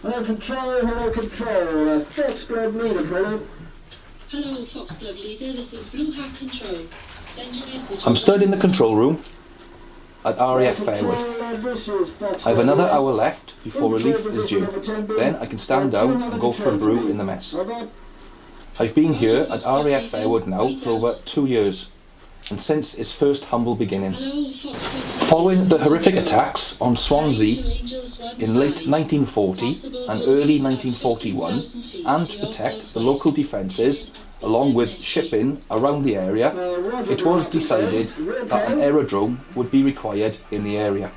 Hello control, Foxglove leader calling. Hello Foxglove leader, this is Blue Hat Control. Send your message. I'm stood in the control room at RAF Fairwood. I have another hour left before relief is due. Then I can stand down and go for a brew in the mess. I've been here at RAF Fairwood now for over 2 years, and since its first humble beginnings. Following the horrific attacks on Swansea in late 1940 and early 1941, and to protect the local defences along with shipping around the area, it was decided that an aerodrome would be required in the area.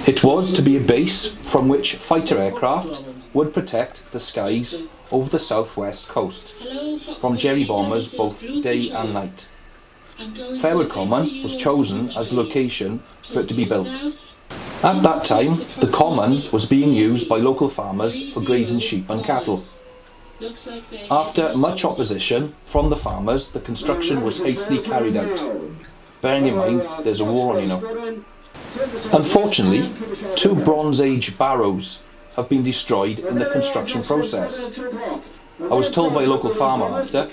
It was to be a base from which fighter aircraft would protect the skies over the southwest coast from Jerry bombers both day and night. Fairwood Common was chosen as the location for it to be built. At that time, the common was being used by local farmers for grazing sheep and cattle. After much opposition from the farmers, the construction was hastily carried out. Bearing in mind, there's a war on, you know. Unfortunately, 2 Bronze Age barrows have been destroyed in the construction process. I was told by a local farmer after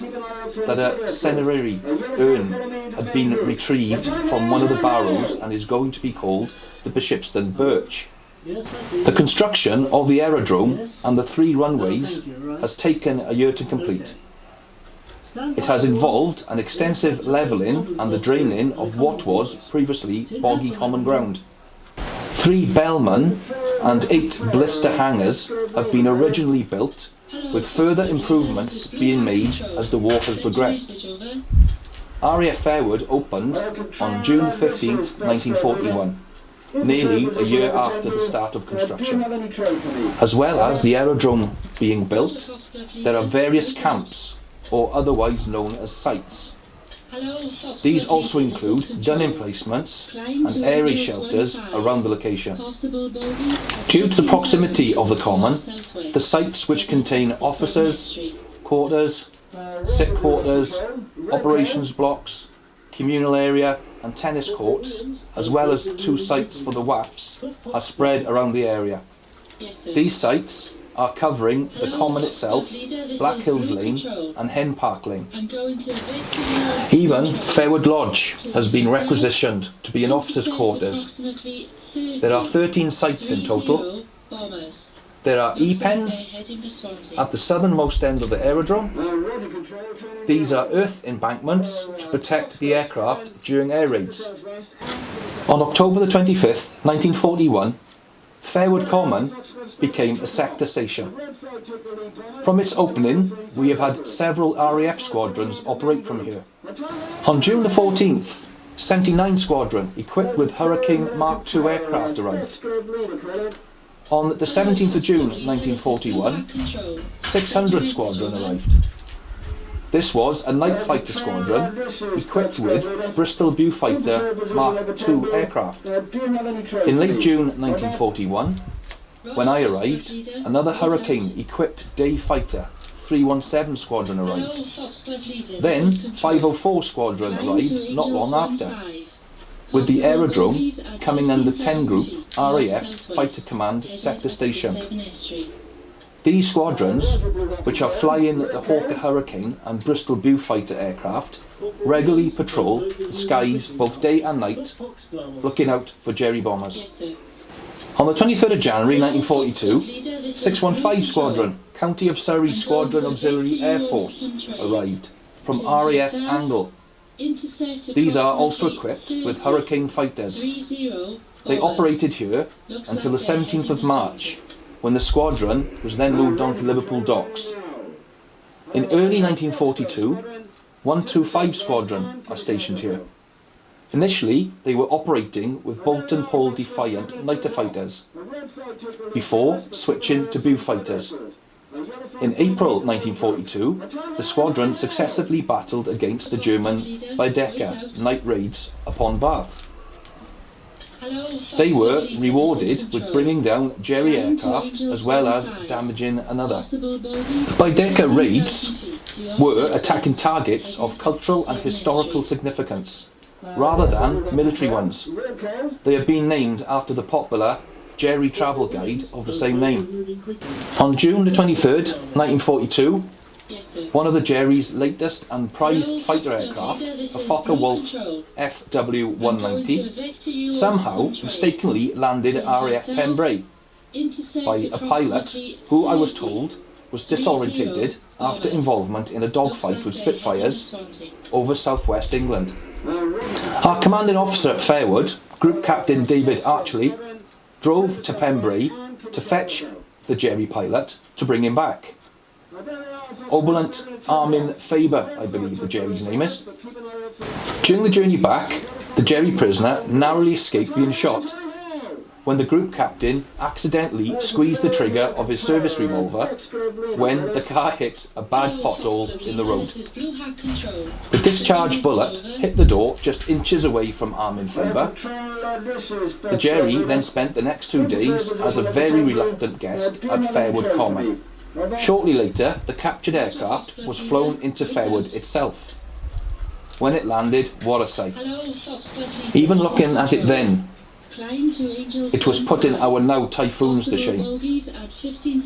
that a cinerary urn had been retrieved from one of the barrows and is going to be called the Bishopston Birch. The construction of the aerodrome and the 3 runways has taken a year to complete. It has involved an extensive levelling and the draining of what was previously boggy common ground. 3 bellmen and 8 blister hangars have been originally built, with further improvements being made as the war has progressed. RAF Fairwood opened on June 15, 1941, nearly a year after the start of construction. As well as the aerodrome being built, there are various camps, or otherwise known as sites. These also include gun emplacements and area shelters around the location. Due to the proximity of the common, the sites which contain officers' quarters, sick quarters, operations blocks, communal area and tennis courts, as well as 2 sites for the WAFs, are spread around the area. These sites are covering the common itself, Black Hills Lane and Hen Park Lane. Even Fairwood Lodge has been requisitioned to be an officer's quarters. There are 13 sites in total. There are E-pens at the southernmost end of the aerodrome. These are earth embankments to protect the aircraft during air raids. On October the 25th, 1941, Fairwood Common became a sector station. From its opening, we have had several RAF squadrons operate from here. On June the 14th, 79 Squadron, equipped with Hurricane Mark II aircraft, arrived. On the 17th of June 1941, 600 Squadron arrived. This was a night fighter squadron equipped with Bristol Beaufighter Mark II aircraft. In late June 1941, when I arrived, another Hurricane-equipped day fighter 317 Squadron arrived. Then 504 Squadron arrived not long after, with the aerodrome coming under 10 Group RAF Fighter Command Sector Station. These squadrons, which are flying the Hawker Hurricane and Bristol Beaufighter aircraft, regularly patrol the skies both day and night, looking out for Jerry bombers. On the 23rd of January 1942, 615 Squadron, County of Surrey Squadron Auxiliary Air Force, arrived from RAF Angle. These are also equipped with Hurricane fighters. They operated here until the 17th of March, when the squadron was then moved on to Liverpool docks. In early 1942, 125 Squadron are stationed here. Initially, they were operating with Bolton Pole Defiant Nighter fighters, before switching to Beaufighters. In April 1942, the squadron successively battled against the German Baedeker night raids upon Bath. They were rewarded with bringing down Jerry aircraft as well as damaging another. The Baedeker raids were attacking targets of cultural and historical significance, rather than military ones. They have been named after the popular Jerry travel guide of the same name. On June the 23rd, 1942, Yes, sir. one of the Jerry's latest and prized fighter aircraft, a Fokker-Wulf FW-190, somehow mistakenly landed at RAF Pembrey by a pilot who, I was told, was disorientated after involvement in a dogfight with Spitfires over southwest England. Our commanding officer at Fairwood, Group Captain David Archley, drove to Pembrey to fetch the Jerry pilot to bring him back. Oberlant Armin Faber, I believe the Jerry's name is. During the journey back, the Jerry prisoner narrowly escaped being shot when the group captain accidentally squeezed the trigger of his service revolver when the car hit a bad pothole in the road. The discharged bullet hit the door just inches away from Armin Faber. The Jerry then spent the next 2 days as a very reluctant guest at Fairwood Common. Shortly later, the captured aircraft was flown into Fairwood itself. When it landed, what a sight. Even looking at it then, it was putting our now Typhoons to shame.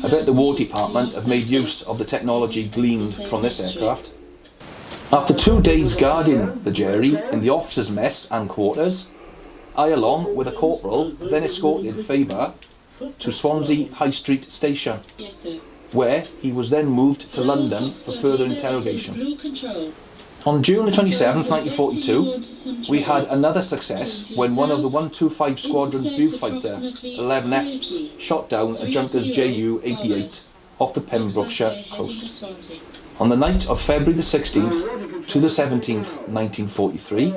I bet the War Department have made use of the technology gleaned from this aircraft. After 2 days guarding the Jerry in the officers' mess and quarters, I, along with a corporal, then escorted Faber to Swansea High Street Station, where he was then moved to London for further interrogation. On June the 27th, 1942, we had another success when one of the 125 Squadron's Viewfighter 11Fs shot down a Junkers Ju-88 off the Pembrokeshire coast. On the night of February the 16th to the 17th, 1943,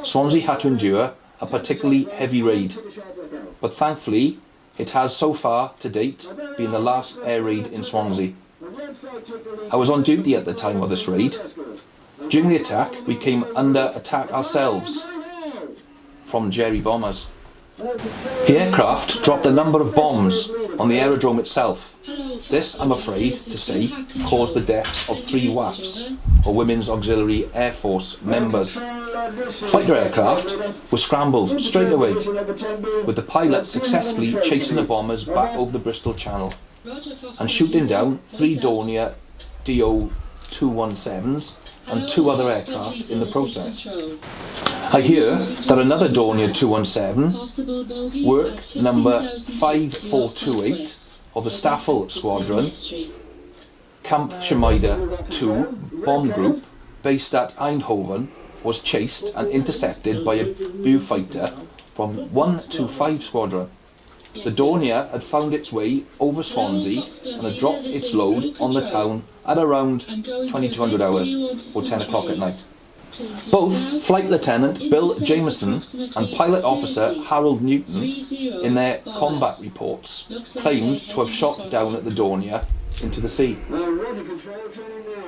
Swansea had to endure a particularly heavy raid, but thankfully it has so far to date been the last air raid in Swansea. I was on duty at the time of this raid. During the attack, we came under attack ourselves from Jerry bombers. The aircraft dropped a number of bombs on the aerodrome itself. This, I'm afraid to say, caused the deaths of 3 WAFs, or Women's Auxiliary Air Force members. Fighter aircraft were scrambled straight away, with the pilot successfully chasing the bombers back over the Bristol Channel and shooting down 3 Dornier DO-217s and 2 other aircraft in the process. I hear that another Dornier 217, work number 5428 of the Staffel Squadron, Camp Schmieder 2 bomb group based at Eindhoven, was chased and intercepted by a viewfighter from 125 Squadron. The Dornier had found its way over Swansea and had dropped its load on the town at around 2200 hours, or 10 o'clock at night. Both Flight Lieutenant Bill Jameson and Pilot Officer Harold Newton, in their combat reports, claimed to have shot down at the Dornier into the sea.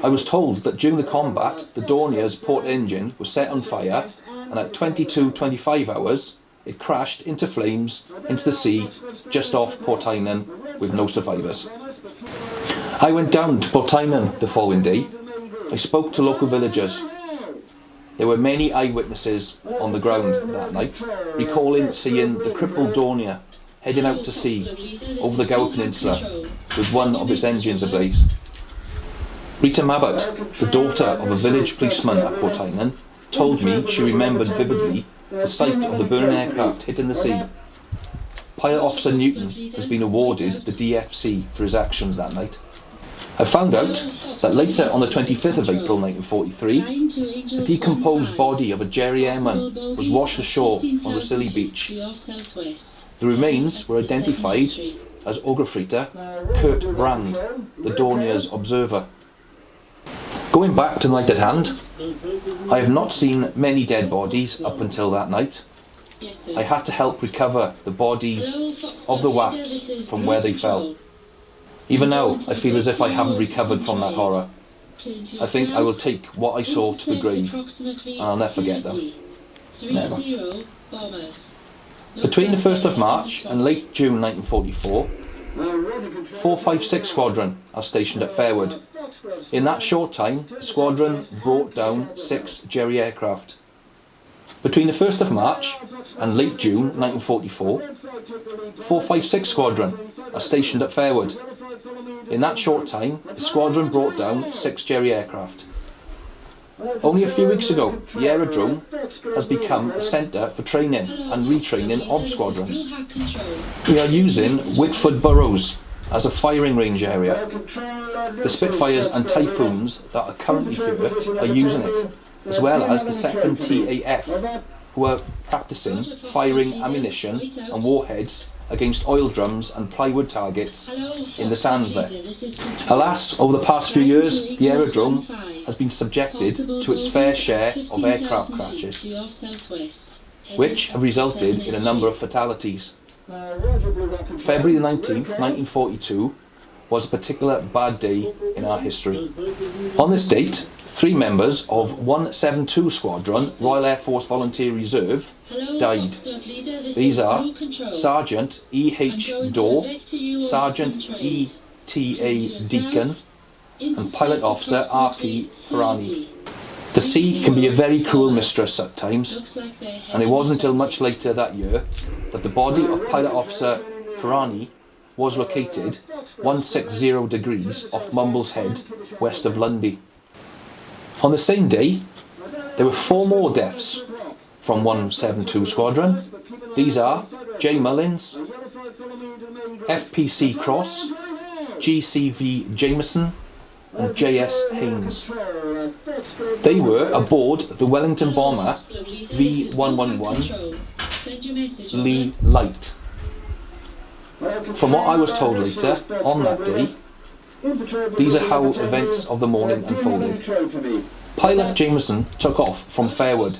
I was told that during the combat, the Dornier's port engine was set on fire, and at 22:25 hours, it crashed into flames into the sea just off Portainen with no survivors. I went down to Portainen the following day. I spoke to local villagers. There were many eyewitnesses on the ground that night, recalling seeing the crippled Dornier heading out to sea over the Gower Peninsula with one of its engines ablaze. Rita Mabbott, the daughter of a village policeman at Portainen, told me she remembered vividly the sight of the burning aircraft hitting the sea. Pilot Officer Newton has been awarded the DFC for his actions that night. I found out that later on the 25th of April 1943, a decomposed body of a Jerry airman was washed ashore on Rosilly Beach. The remains were identified as Ogerfriter Kurt Brand, the Dornier's observer. Going back to the night at hand, I have not seen many dead bodies up until that night. I had to help recover the bodies of the WAFs from where they fell. Even now, I feel as if I haven't recovered from that horror. I think I will take what I saw to the grave, and I'll never forget them. Never. Between the 1st of March and late June 1944, 456 Squadron are stationed at Fairwood. In that short time, the squadron brought down 6 Jerry aircraft. Between the 1st of March and late June 1944, 456 Squadron are stationed at Fairwood. In that short time, the squadron brought down 6 Jerry aircraft. Only a few weeks ago, the aerodrome has become a centre for training and retraining of squadrons. We are using Whitford Burrows as a firing range area. The Spitfires and Typhoons that are currently here are using it, as well as the 2nd TAF, who are practicing firing ammunition and warheads against oil drums and plywood targets in the sands there. Alas, over the past few years, the aerodrome has been subjected to its fair share of aircraft crashes, which have resulted in a number of fatalities. February the 19th, 1942 was a particular bad day in our history. On this date, 3 members of 172 Squadron, Royal Air Force Volunteer Reserve, died. These are Sergeant E.H. Dorr, Sergeant E.T.A. Deacon, and Pilot Officer R.P. Ferrani. The sea can be a very cruel mistress at times, and it wasn't until much later that year that the body of Pilot Officer Ferrani was located 160 degrees off Mumbles Head, west of Lundy. On the same day, there were 4 more deaths from 172 Squadron. These are J. Mullins, FPC Cross, GCV Jameson, and JS Haynes. They were aboard the Wellington bomber V111 Lee Light. From what I was told later, on that day, these are how events of the morning unfolded. Pilot Jameson took off from Fairwood.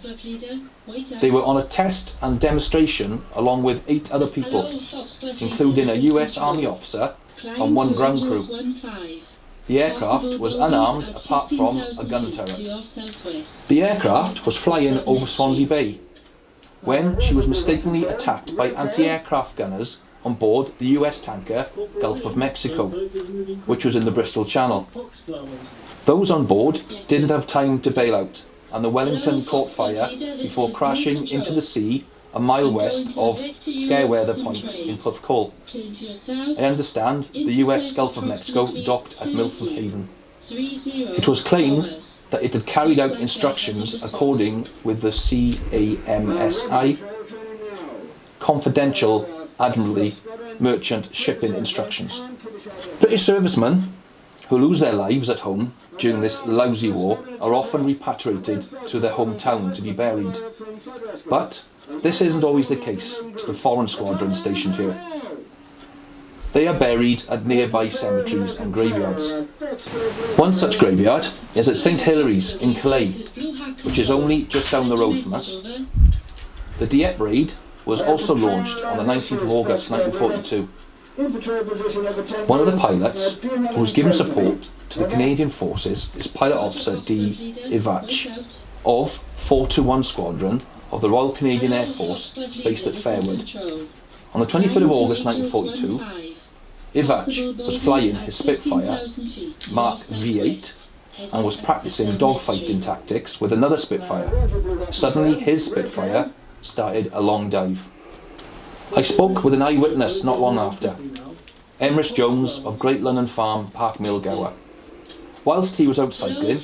They were on a test and demonstration along with 8 other people, including a US Army officer and 1 ground crew. The aircraft was unarmed apart from a gun turret. The aircraft was flying over Swansea Bay when she was mistakenly attacked by anti-aircraft gunners on board the US tanker Gulf of Mexico, which was in the Bristol Channel. Those on board didn't have time to bail out, and the Wellington caught fire before crashing into the sea a mile west of Scareweather Point in Puffcall. I understand the US Gulf of Mexico docked at Milford Haven. It was claimed that it had carried out instructions according with the CAMSI, Confidential Admiralty Merchant Shipping Instructions. British servicemen who lose their lives at home during this lousy war are often repatriated to their hometown to be buried. But this isn't always the case to the foreign squadron stationed here. They are buried at nearby cemeteries and graveyards. One such graveyard is at St Hilary's in Calais, which is only just down the road from us. The Dieppe raid was also launched on the 19th of August 1942. One of the pilots who was given support to the Canadian forces is Pilot Officer D. Ivach of 421 Squadron of the Royal Canadian Air Force based at Fairwood. On the 23rd of August 1942, Ivach was flying his Spitfire Mark V8 and was practicing dogfighting tactics with another Spitfire. Suddenly his Spitfire started a long dive. I spoke with an eyewitness not long after, Emrys Jones of Great London Farm, Park Mill, Gower. Whilst he was out cycling,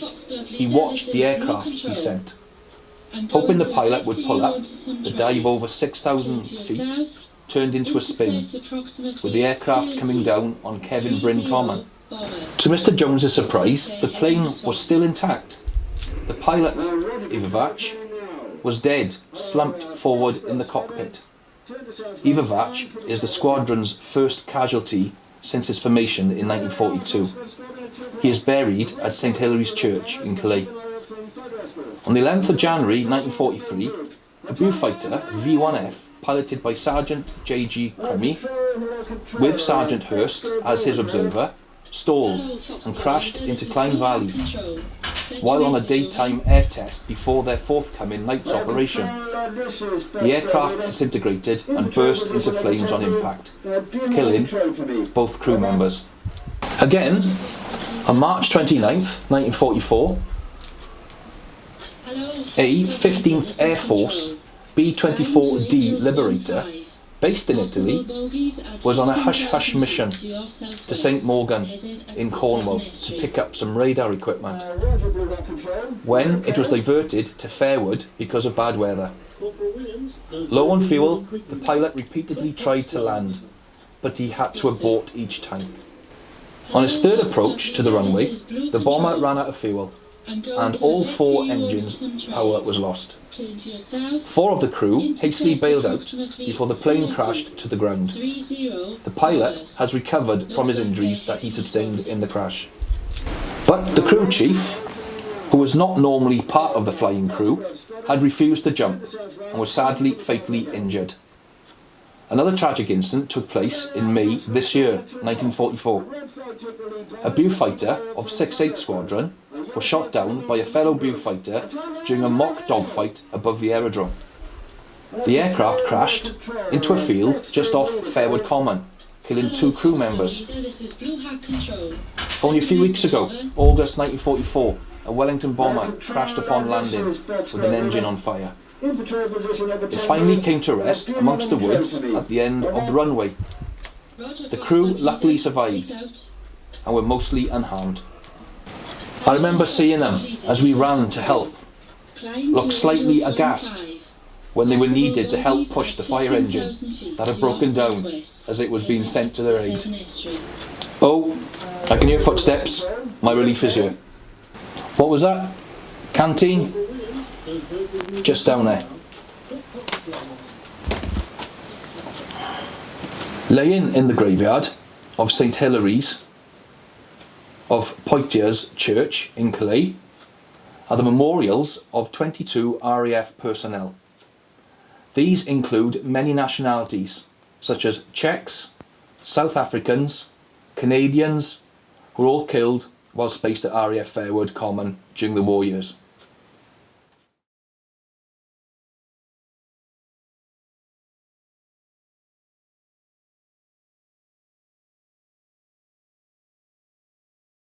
he watched the aircrafts he sent. Hoping the pilot would pull up, the dive over 6,000 feet turned into a spin, with the aircraft coming down on Kevin Bryn Common. To Mr. Jones's surprise, the plane was still intact. The pilot, Ivach, was dead, slumped forward in the cockpit. Ivach is the squadron's first casualty since its formation in 1942. He is buried at St Hilary's Church in Calais. On the 11th of January 1943, a Beaufighter V1F piloted by Sergeant J.G. Crummy, with Sergeant Hurst as his observer, stalled and crashed into Clyne Valley while on a daytime air test before their forthcoming night's operation. The aircraft disintegrated and burst into flames on impact, killing both crew members. Again, on March 29th, 1944, a 15th Air Force B-24D Liberator, based in Italy, was on a hush-hush mission to St Morgan in Cornwall to pick up some radar equipment, when it was diverted to Fairwood because of bad weather. Low on fuel, the pilot repeatedly tried to land, but he had to abort each time. On his third approach to the runway, the bomber ran out of fuel, and all 4 engines' power was lost. 4 of the crew hastily bailed out before the plane crashed to the ground. The pilot has recovered from his injuries that he sustained in the crash. But the crew chief, who was not normally part of the flying crew, had refused to jump and was sadly fatally injured. Another tragic incident took place in May this year, 1944. A Beaufighter of 6-8 Squadron was shot down by a fellow Beaufighter during a mock dogfight above the aerodrome. The aircraft crashed into a field just off Fairwood Common, killing 2 crew members. Only a few weeks ago, August 1944, a Wellington bomber crashed upon landing with an engine on fire. It finally came to rest amongst the woods at the end of the runway. The crew luckily survived and were mostly unharmed. I remember seeing them as we ran to help, look slightly aghast when they were needed to help push the fire engine that had broken down as it was being sent to their aid. Oh, I can hear footsteps. My relief is here. What was that? Canteen? Just down there. Laying in the graveyard of St Hilary's of Poitiers Church in Calais are the memorials of 22 RAF personnel. These include many nationalities, such as Czechs, South Africans, Canadians, who were all killed whilst based at RAF Fairwood Common during the war years.